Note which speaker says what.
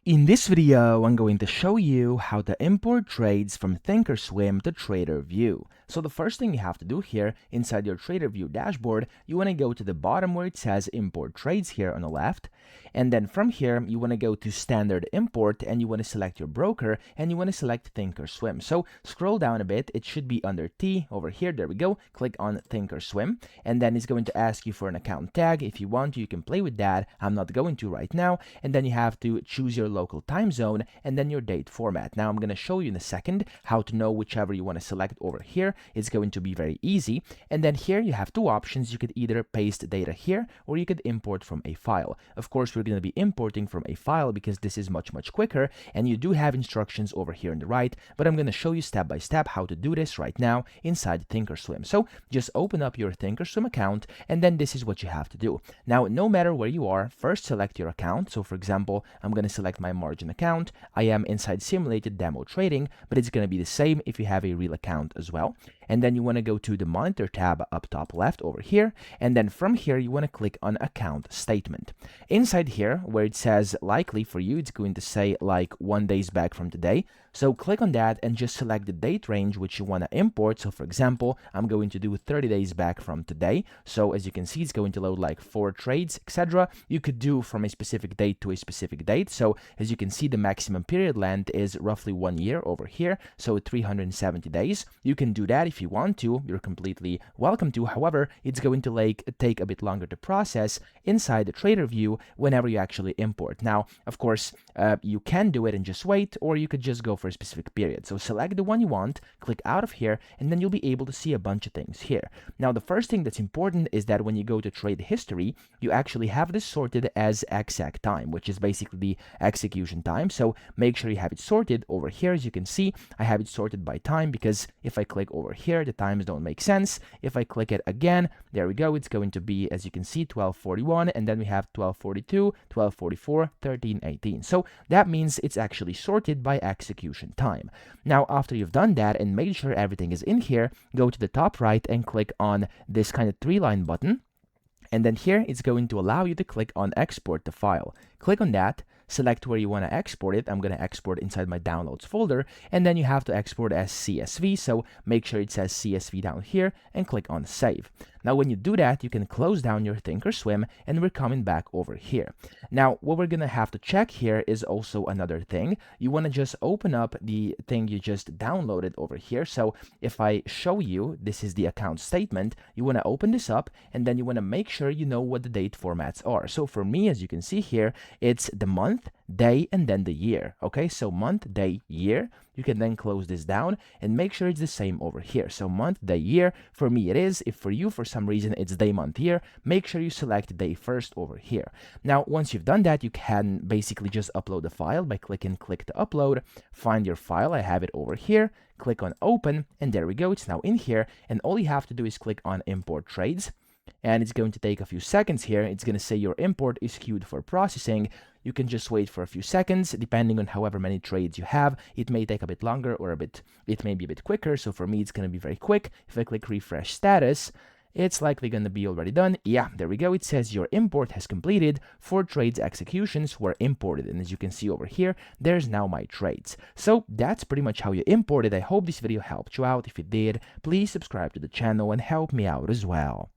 Speaker 1: In this video, I'm going to show you how to import trades from Thinkorswim to TraderVue. So the first thing you have to do here inside your TraderVue dashboard, you want to go to the bottom where it says import trades here on the left. And then from here, you want to go to standard import and you want to select your broker and you want to select Thinkorswim. So scroll down a bit, it should be under T over here. There we go. Click on Thinkorswim and then it's going to ask you for an account tag. If you want to, you can play with that. I'm not going to right now. And then you have to choose your local time zone and then your date format. Now I'm going to show you in a second how to know whichever you want to select over here. It's going to be very easy. And then here you have two options. You could either paste data here or you could import from a file. Of course, we're going to be importing from a file because this is much quicker, and you do have instructions over here on the right, but I'm going to show you step by step how to do this right now inside Thinkorswim. So just open up your Thinkorswim account and then this is what you have to do. Now, no matter where you are, first select your account. So for example, I'm going to select my margin account. I am inside simulated demo trading, but it's going to be the same if you have a real account as well. And then you want to go to the monitor tab up top left over here. And then from here, you want to click on account statement. Inside here, where it says likely for you, it's going to say like 1 day back from today. So click on that and just select the date range which you want to import. So for example, I'm going to do 30 days back from today. So as you can see, it's going to load like 4 trades, etc. You could do from a specific date to a specific date. So as you can see, the maximum period length is roughly 1 year over here. So 370 days. You can do that if you want to. You're completely welcome to. However, it's going to take a bit longer to process inside the TraderVue whenever you actually import. Now, of course, you can do it and just wait, or you could just go for a specific period. So select the one you want, click out of here, and then you'll be able to see a bunch of things here. Now, the first thing that's important is that when you go to trade history, you actually have this sorted as exact time, which is basically the execution time. So make sure you have it sorted over here. As you can see, I have it sorted by time because if I click over here, the times don't make sense. If I click it again, there we go. It's going to be, as you can see, 12:41, and then we have 12:42, 12:44, 13:18. So that means it's actually sorted by execution time. Now, after you've done that and made sure everything is in here, go to the top right and click on this kind of 3-line button. And then here it's going to allow you to click on export the file. Click on that. Select where you want to export it. I'm going to export inside my downloads folder, and then you have to export as CSV. So make sure it says CSV down here and click on save. Now, when you do that, you can close down your Thinkorswim and we're coming back over here. Now, what we're going to have to check here is also another thing. You want to just open up the thing you just downloaded over here. So if I show you, this is the account statement, you want to open this up and then you want to make sure you know what the date formats are. So for me, as you can see here, it's the month, day, and then the year. Okay, so month, day, year. You can then close this down and make sure it's the same over here. So month, day, year. For me, it is. If for you, for some reason, it's day, month, year, make sure you select day first over here. Now, once you've done that, you can basically just upload the file by clicking click to upload. Find your file. I have it over here. Click on open, and there we go. It's now in here. And all you have to do is click on import trades. And it's going to take a few seconds here. It's going to say your import is queued for processing. You can just wait for a few seconds, depending on however many trades you have. It may take a bit longer or it may be a bit quicker. So for me, it's going to be very quick. If I click refresh status, it's likely going to be already done. Yeah, there we go. It says your import has completed. 4 trades executions were imported. And as you can see over here, there's now my trades. So that's pretty much how you import it. I hope this video helped you out. If it did, please subscribe to the channel and help me out as well.